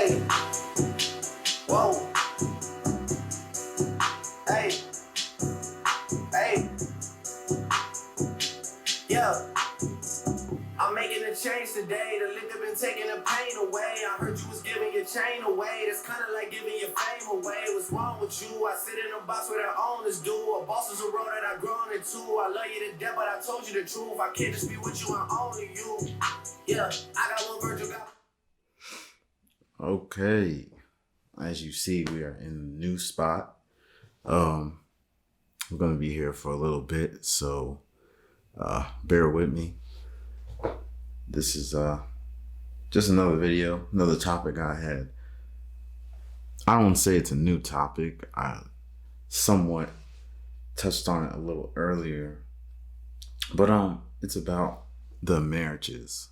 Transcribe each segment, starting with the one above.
Hey, whoa, hey, hey, yeah. I'm making a change today. The liquor been taking the pain away. I heard you was giving your chain away. That's kind of like giving your fame away. What's wrong with you? I sit in a box where their owners do. A boss is a road that I've grown into. I love you to death, but I told you the truth. I can't just be with you and only you. Yeah, I got one Virgil got. Okay, as you see, we are in a new spot. We're gonna be here for a little bit, so bear with me. This is just another video, another topic I had. I don't want to say it's a new topic. I somewhat touched on it a little earlier, but it's about the marriages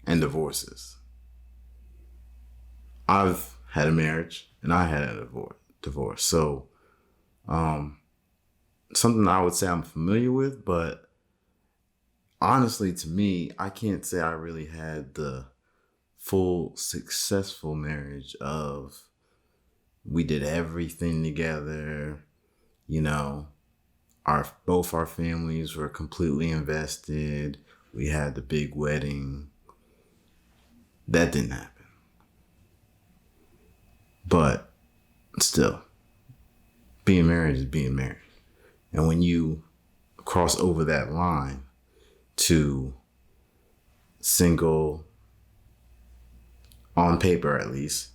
and divorces. I've had a marriage and I had a divorce. So something I would say I'm familiar with, but honestly, to me, I can't say I really had the full successful marriage of we did everything together, you know, both our families were completely invested. We had the big wedding. That didn't happen. But still, being married is being married. And when you cross over that line to single, on paper at least,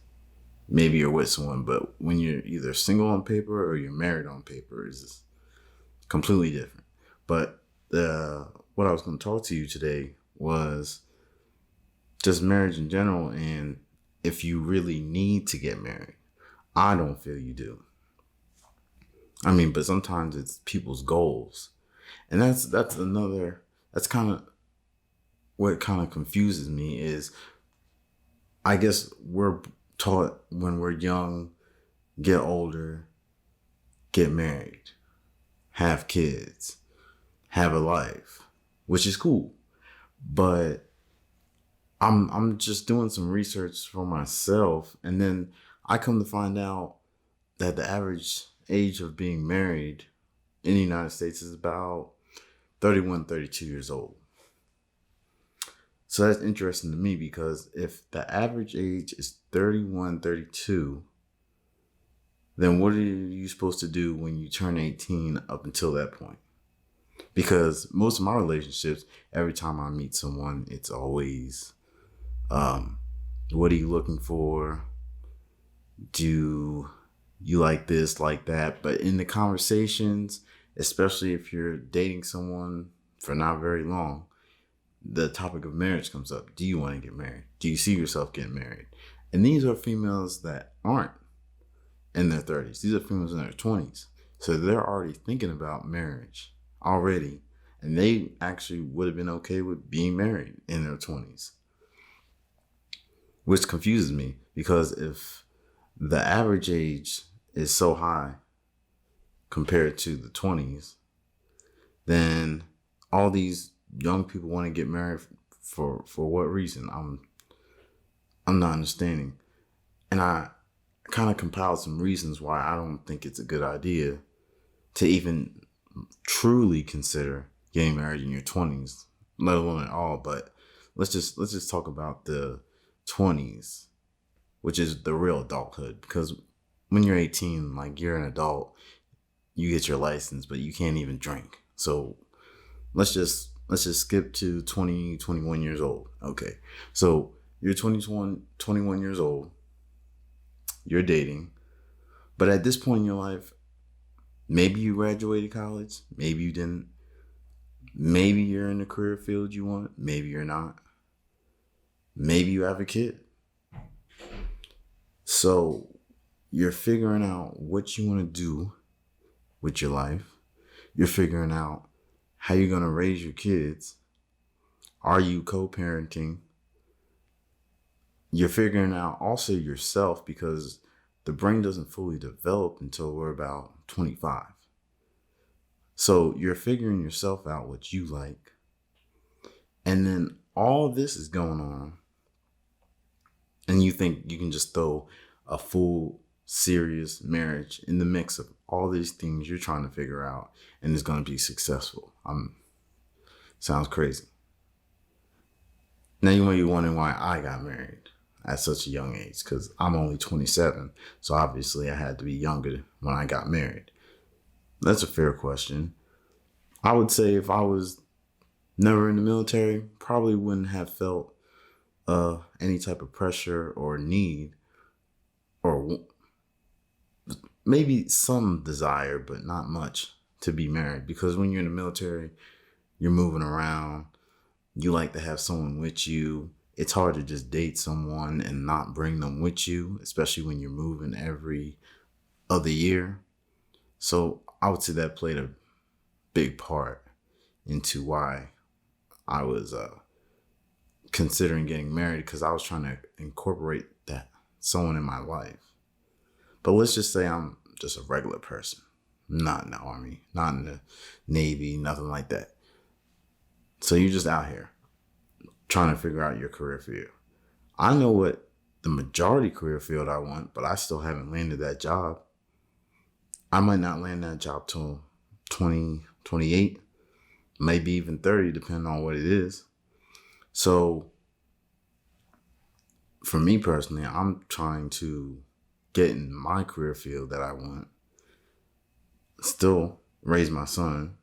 maybe you're with someone, but when you're either single on paper or you're married on paper is completely different. But what I was going to talk to you today was just marriage in general, and if you really need to get married. I don't feel you do. I mean, but sometimes it's people's goals. And that's kind of what kind of confuses me is I guess we're taught when we're young, get older, get married, have kids, have a life, which is cool. But I'm just doing some research for myself, and then I come to find out that the average age of being married in the United States is about 31, 32 years old. So that's interesting to me because if the average age is 31, 32, then what are you supposed to do when you turn 18 up until that point? Because most of my relationships, every time I meet someone, it's always, what are you looking for? Do you like this, like that? But in the conversations, especially if you're dating someone for not very long, the topic of marriage comes up. Do you want to get married? Do you see yourself getting married? And these are females that aren't in their 30s. These are females in their 20s. So they're already thinking about marriage already. And they actually would have been okay with being married in their 20s. Which confuses me because if the average age is so high compared to the 20s, then all these young people want to get married for what reason? I'm not understanding. And I kind of compiled some reasons why I don't think it's a good idea to even truly consider getting married in your 20s, let alone at all. But let's just talk about the 20s, which is the real adulthood, because when you're 18, like you're an adult, you get your license, but you can't even drink. So let's just skip to 20, 21 years old. Okay. So you're 21 years old. You're dating. But at this point in your life, maybe you graduated college. Maybe you didn't. Maybe you're in the career field you want. Maybe you're not. Maybe you have a kid. So you're figuring out what you want to do with your life. You're figuring out how you're going to raise your kids. Are you co-parenting? You're figuring out also yourself because the brain doesn't fully develop until we're about 25. So you're figuring yourself out what you like. And then all this is going on and you think you can just throw a full serious marriage in the mix of all these things you're trying to figure out and it's going to be successful. Sounds crazy. Now you might be wondering why I got married at such a young age, because I'm only 27, so obviously I had to be younger when I got married. That's a fair question. I would say if I was never in the military, probably wouldn't have felt any type of pressure or need, or maybe some desire, but not much, to be married. Because when you're in the military, you're moving around, you like to have someone with you. It's hard to just date someone and not bring them with you, especially when you're moving every other year. So I would say that played a big part into why I was considering getting married, because I was trying to incorporate that someone in my life. But let's just say I'm just a regular person, not in the Army, not in the Navy, nothing like that. So you're just out here trying to figure out your career field. I know what the majority career field I want, but I still haven't landed that job. I might not land that job till 2028, maybe even 30, depending on what it is. So for me personally, I'm trying to get in my career field that I want, still raise my son,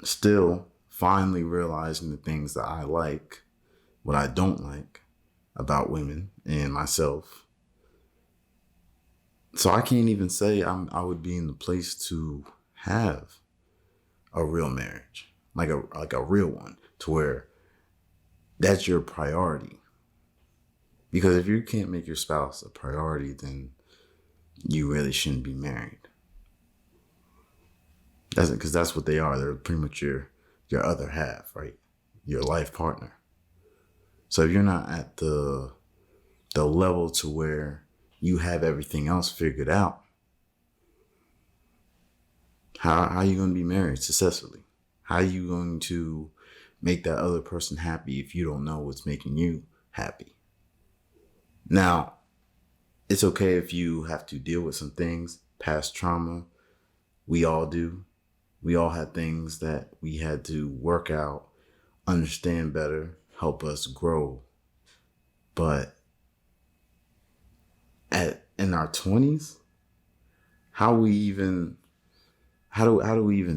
still finally realizing the things that I like, what I don't like about women and myself. So I can't even say I would be in the place to have a real marriage, like a real one, to where that's your priority. Because if you can't make your spouse a priority, then you really shouldn't be married. Because that's what they are. They're pretty much your other half, right? Your life partner. So if you're not at the level to where you have everything else figured out, how are you going to be married successfully? How are you going to make that other person happy if you don't know what's making you happy? Now, it's okay if you have to deal with some things, past trauma. We all do. We all had things that we had to work out, understand better, help us grow. But in our 20s, how do we even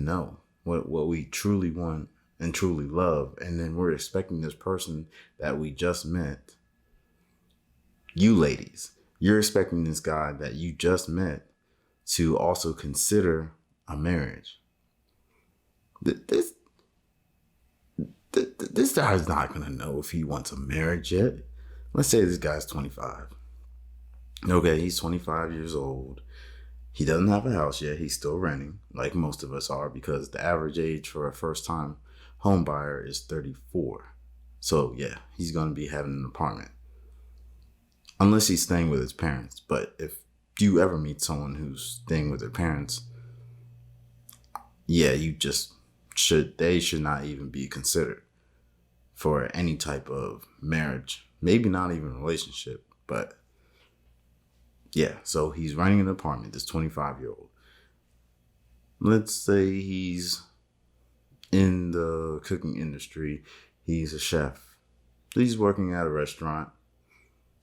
know what we truly want and truly love? And then we're expecting this person that we just met, you ladies, you're expecting this guy that you just met to also consider a marriage. This guy's not going to know if he wants a marriage yet. Let's say this guy's 25. Okay, he's 25 years old. He doesn't have a house yet. He's still renting, like most of us are, because the average age for a first-time home buyer is 34. So yeah, he's going to be having an apartment. Unless he's staying with his parents. But if you ever meet someone who's staying with their parents, yeah, they should not even be considered for any type of marriage. Maybe not even relationship, but yeah. So he's renting an apartment, this 25-year-old. Let's say he's in the cooking industry. He's a chef. He's working at a restaurant.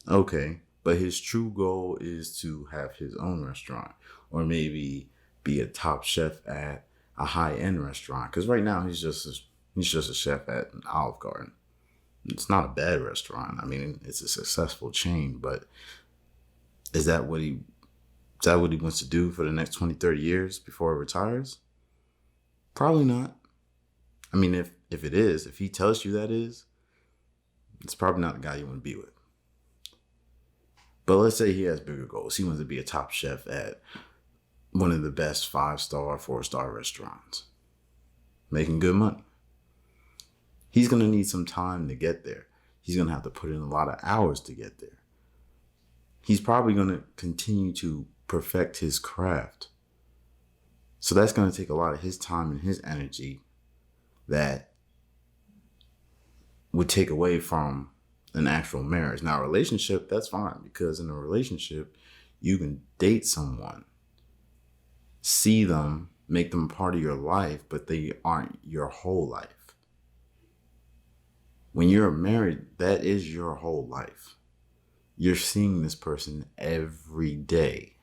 Okay, but his true goal is to have his own restaurant, or maybe be a top chef at a high-end restaurant. Because right now he's just a chef at an Olive Garden. It's not a bad restaurant. I mean, it's a successful chain, but is that what he wants to do for the next 20, 30 years before he retires? Probably not. I mean, if he tells you that is, it's probably not the guy you want to be with. But let's say he has bigger goals. He wants to be a top chef at one of the best 5-star, 4-star restaurants, making good money. He's going to need some time to get there. He's going to have to put in a lot of hours to get there. He's probably going to continue to perfect his craft. So that's going to take a lot of his time and his energy that would take away from an actual marriage. Now, a relationship, that's fine, because in a relationship, you can date someone, see them, make them a part of your life, but they aren't your whole life. When you're married, that is your whole life. You're seeing this person every day.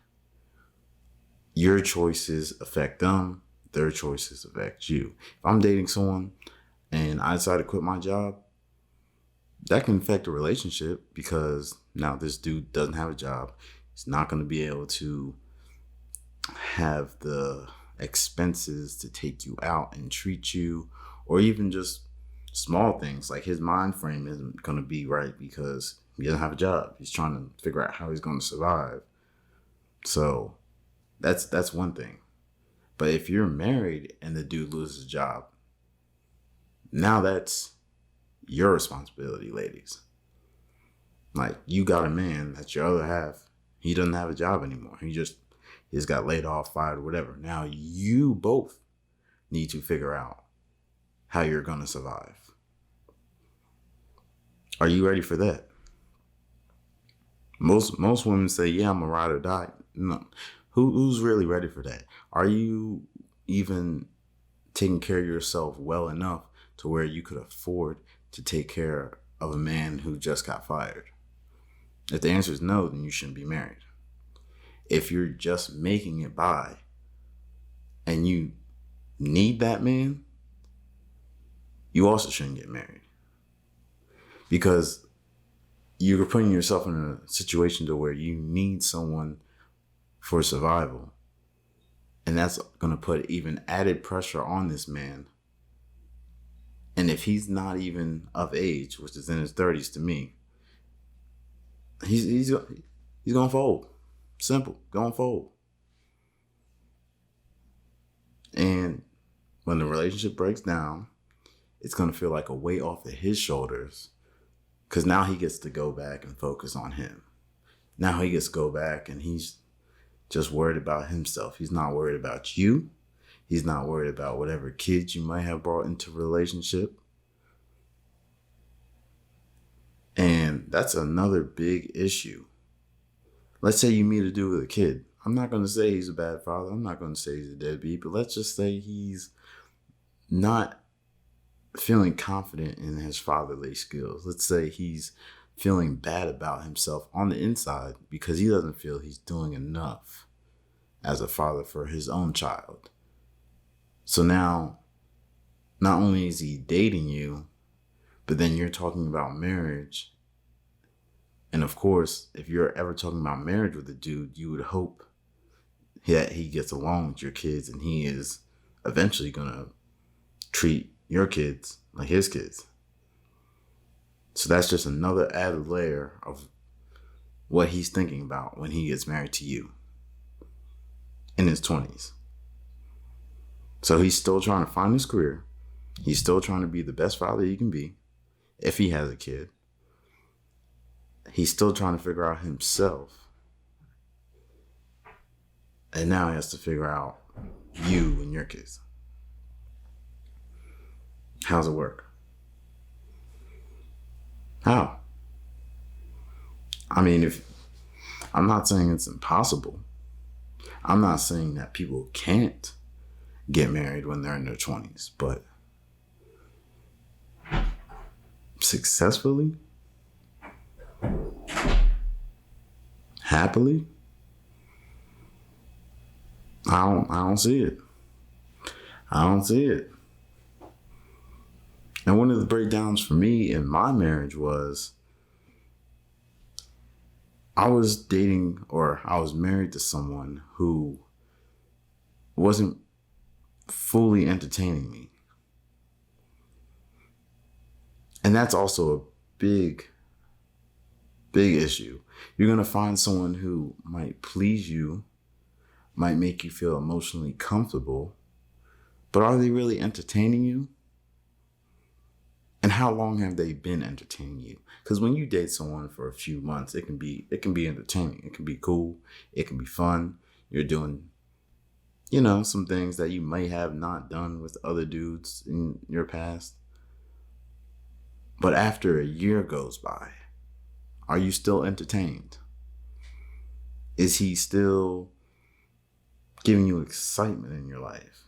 Your choices affect them, their choices affect you. If I'm dating someone and I decide to quit my job, that can affect a relationship, because now this dude doesn't have a job. He's not going to be able to have the expenses to take you out and treat you, or even just small things like his mind frame isn't going to be right because he doesn't have a job. He's trying to figure out how he's going to survive. So that's one thing. But if you're married and the dude loses a job, now that's your responsibility, ladies. Like, you got a man that's your other half. He doesn't have a job anymore. He just got laid off, fired, whatever. Now you both need to figure out how you're going to survive. Are you ready for that? Most women say, yeah, I'm a ride or die. No. Who's really ready for that? Are you even taking care of yourself well enough to where you could afford to take care of a man who just got fired? If the answer is no, then you shouldn't be married. If you're just making it by and you need that man, you also shouldn't get married, because you're putting yourself in a situation to where you need someone for survival. And that's going to put even added pressure on this man. And if he's not even of age, which is in his 30s to me, he's going to fold. Simple. Going to fold. And when the relationship breaks down, it's going to feel like a weight off of his shoulders, because now he gets to go back and focus on him. Now he gets to go back and he's just worried about himself. He's not worried about you. He's not worried about whatever kids you might have brought into a relationship. And that's another big issue. Let's say you meet a dude with a kid. I'm not going to say he's a bad father. I'm not going to say he's a deadbeat, but let's just say he's not feeling confident in his fatherly skills. Let's say he's feeling bad about himself on the inside because he doesn't feel he's doing enough as a father for his own child. So now, not only is he dating you, but then you're talking about marriage. And of course, if you're ever talking about marriage with a dude, you would hope that he gets along with your kids and he is eventually going to treat your kids like his kids. So that's just another added layer of what he's thinking about when he gets married to you in his 20s. So he's still trying to find his career. He's still trying to be the best father he can be if he has a kid. He's still trying to figure out himself. And now he has to figure out you and your kids. How's it work? How? I mean, I'm not saying it's impossible. I'm not saying that people can't get married when they're in their 20s, but successfully, happily, I don't see it. I don't see it. And one of the breakdowns for me in my marriage was I was married to someone who wasn't fully entertaining me. And that's also a big issue. You're going to find someone who might please you, might make you feel emotionally comfortable, but are they really entertaining you? And how long have they been entertaining you? Because when you date someone for a few months, it can be entertaining. It can be cool. It can be fun. You're doing, some things that you may have not done with other dudes in your past. But after a year goes by, Are you still entertained? Is he still giving you excitement in your life?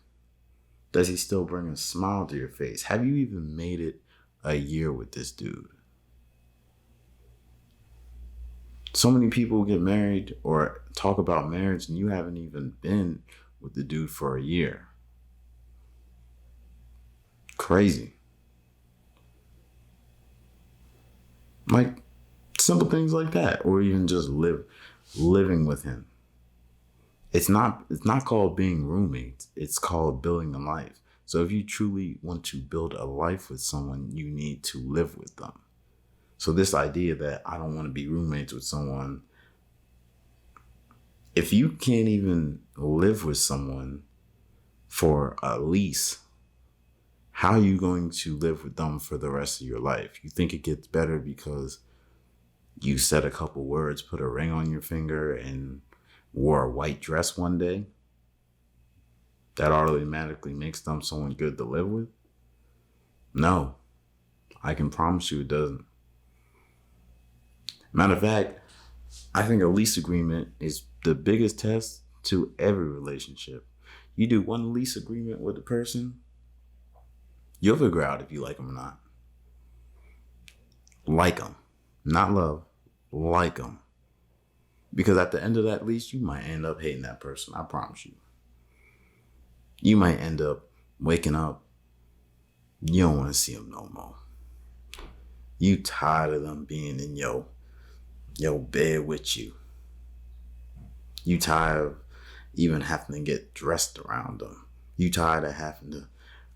Does he still bring a smile to your face? Have you even made it a year with this dude? So many people get married or talk about marriage and you haven't even been with the dude for a year. Crazy. Like simple things like that, or even just living with him. It's not called being roommates. It's called building a life. So if you truly want to build a life with someone, you need to live with them. So this idea that I don't want to be roommates with someone, if you can't even live with someone for a lease, how are you going to live with them for the rest of your life? You think it gets better because you said a couple words, put a ring on your finger, and wore a white dress one day? That automatically makes them someone good to live with? No, I can promise you it doesn't. Matter of fact, I think a lease agreement is the biggest test to every relationship. You do one lease agreement with a person, you'll figure out if you like them or not. Like them, not love, like them. Because at the end of that lease, you might end up hating that person. I promise you. You might end up waking up, you don't want to see them no more. You tired of them being in your bed with you. You tired of even having to get dressed around them. You tired of having to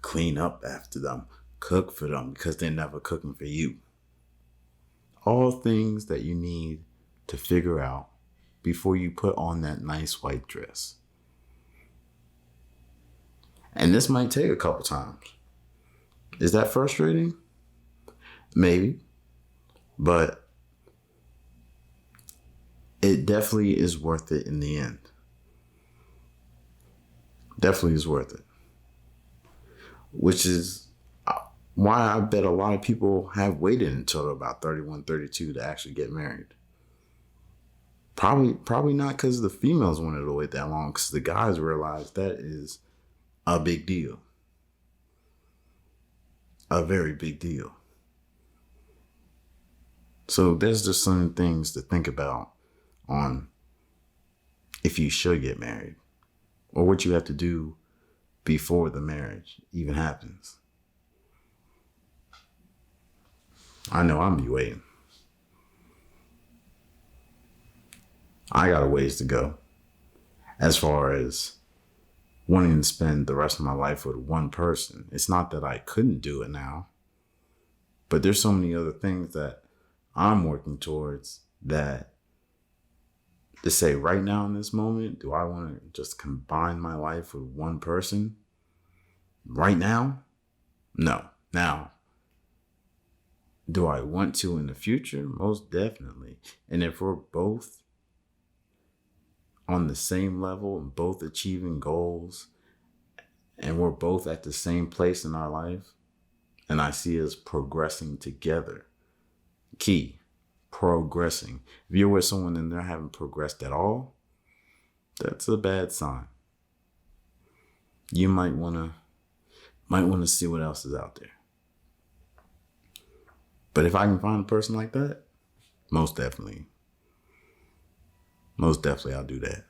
clean up after them, cook for them because they're never cooking for you. All things that you need to figure out before you put on that nice white dress. And this might take a couple times. Is that frustrating? Maybe. But it definitely is worth it in the end. Definitely is worth it. Which is why I bet a lot of people have waited until about 31, 32 to actually get married. Probably not because the females wanted to wait that long, because the guys realized that is a big deal. A very big deal. So there's just some things to think about on if you should get married or what you have to do before the marriage even happens. I know I'm be waiting. I got a ways to go as far as wanting to spend the rest of my life with one person. It's not that I couldn't do it now, but there's so many other things that I'm working towards that to say right now in this moment, do I want to just combine my life with one person right now? No. Now, do I want to in the future? Most definitely. And if we're both on the same level and both achieving goals and we're both at the same place in our life and I see us progressing together, key, progressing. If you're with someone and they haven't progressed at all, that's a bad sign. You might want to see what else is out there. But if I can find a person like that, most definitely I'll do that.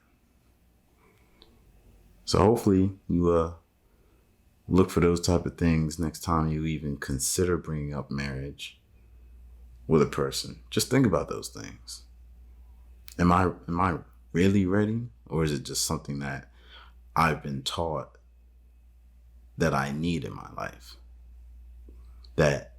So hopefully you look for those type of things next time you even consider bringing up marriage with a person. Just think about those things. Am I really ready? Or is it just something that I've been taught that I need in my life? That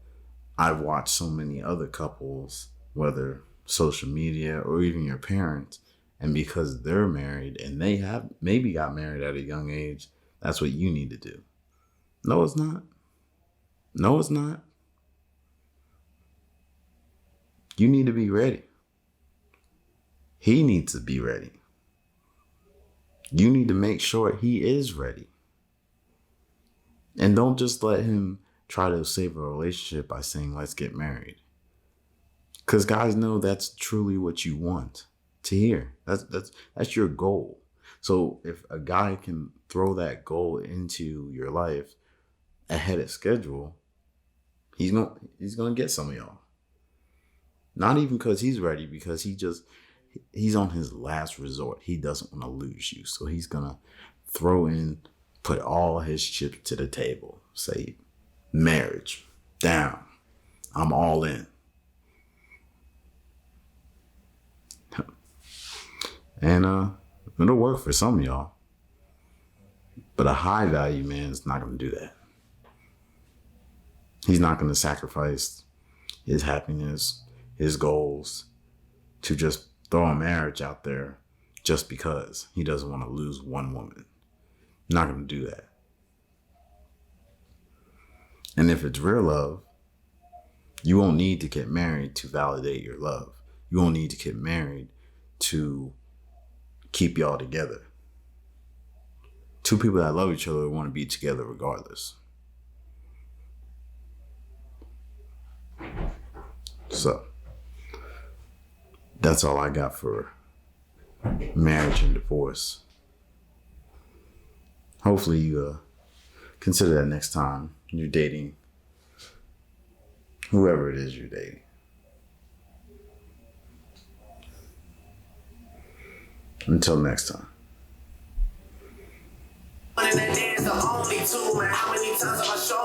I've watched so many other couples, whether social media or even your parents, and because they're married and they have maybe got married at a young age, that's what you need to do. No, it's not. No, it's not. You need to be ready. He needs to be ready. You need to make sure he is ready. And don't just let him try to save a relationship by saying, let's get married. Because guys know that's truly what you want to hear. That's your goal. So if a guy can throw that goal into your life ahead of schedule, he's gonna get some of y'all. Not even because he's ready, because he's on his last resort. He doesn't want to lose you. So he's gonna put all his chips to the table. Say, marriage, down. I'm all in. And it'll work for some of y'all. But a high value man is not gonna do that. He's not gonna sacrifice his happiness, his goals, to just throw a marriage out there just because he doesn't want to lose one woman. Not going to do that. And if it's real love, you won't need to get married to validate your love. You won't need to get married to keep y'all together. Two people that love each other want to be together regardless. So that's all I got for marriage and divorce. Hopefully you consider that next time you're dating whoever it is you're dating. Until next time.